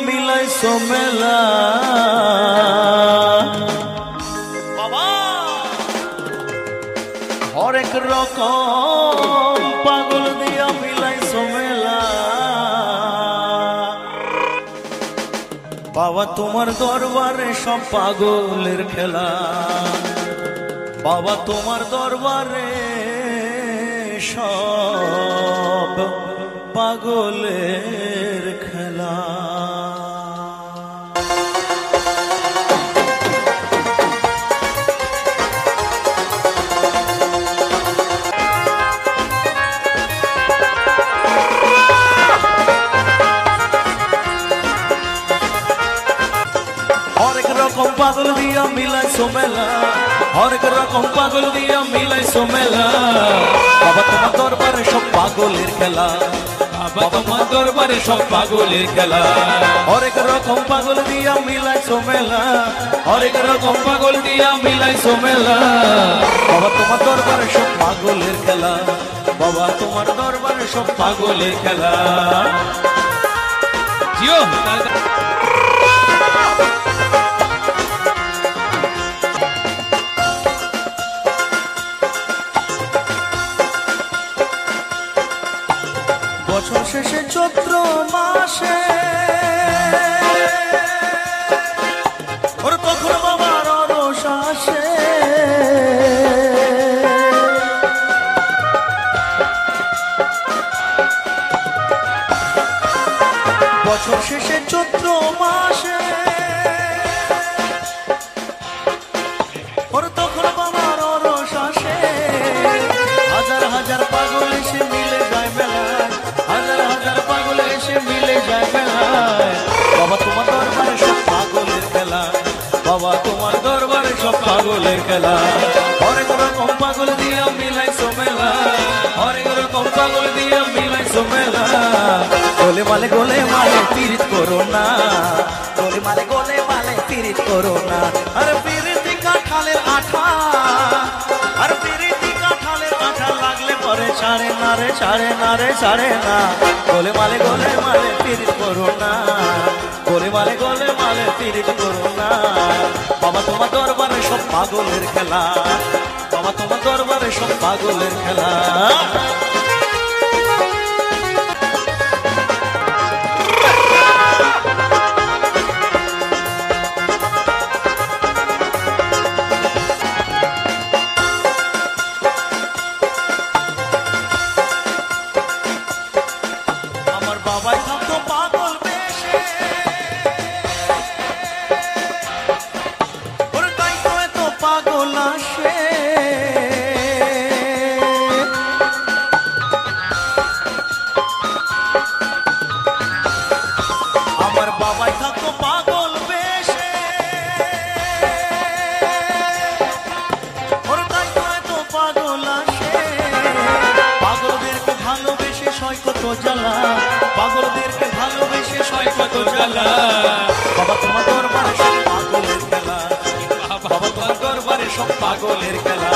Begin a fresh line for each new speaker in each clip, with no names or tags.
মিলাইছো মেলা বাবা হরেক রকম পাগল দিয়া মিলাইছো মেলা বাবা তোমার দরবারে সব পাগলের খেলা বাবা তোমার দরবারে সব পাগলের খেলা হরেক রকম পাগল দিয়া মিলাইছো মেলা হরেক রকম পাগল দিয়া মিলাইছো মেলা বাবা তোমার দরবারে সব পাগলের খেলা বাবা তোমার দরবারে সব পাগলের খেলা হরেক রকম পাগল দিয়া মিলাইছো মেলা হরেক রকম পাগল দিয়া মিলাইছো মেলা বাবা তোমার দরবারে সব পাগলের খেলা বাবা তোমার দরবারে সব পাগলের খেলা জিও বছর শেষে চৈত্র মাসে ওর তখন বাবার রস আসে বছর শেষে চৈত্র মাসে ওর তখন বাবার রস আসে হাজার হাজার পাগল এসে মিলে যায় মেলায় হাজার হাজার পাগল এসে মিলে যায় মেলায় বাবা তোমার দরবারে সব পাগলের খেলা বাবা তোমার দরবারে সব পাগলের খেলা হরেক রকম পাগল দিয়া মিলাইছো মেলা হরেক রকম পাগল দিয়া মিলাইছো মেলা গোলে মালে পীড়িত করো না গোলে মালে পীড়িত করো না আরে পীড়িত কাঁঠালের আঠা আর পীড়িত কাঁঠালের আঠা লাগলে পরে ছাড়ে না রে ছাড়ে না রে ছাড়ে না গোলে মালে পীড়িত করো না গোলে মালে পীড়িত করো না বাবা তোমার দরবারে সব পাগলের খেলা বাবা তোমার দরবারে সব পাগলের খেলা বাবাই থাকতো পাগল বেশে ওর তাই তো এত পাগল আসে আমার বাবাই থাকতো পাগল বেশে ওর তাই তো এত পাগল আসে পাগলদেরকে ভালোবেসে সয় কত জ্বালা পাগলদেরকে ভালোবেসে সয় কত জ্বালা বাবা তোমার দরবারে সব পাগলের খেলা বাবা তোমার দরবারে সব পাগলের খেলা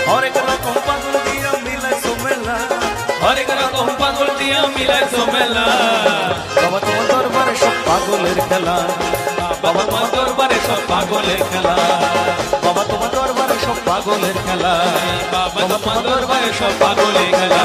হরেক রকম পাগল দিয়া মিলাইছো মেলা হরেক রকম পাগল দিয়া মিলাইছো মেলা বাবা তোমার দরবারে সব পাগলের খেলা বাবা তোমার দরবারে সব পাগলের খেলা বাবা তোমার দরবারে সব পাগলের খেলা বাবা তোমার দরবারে সব পাগলের খেলা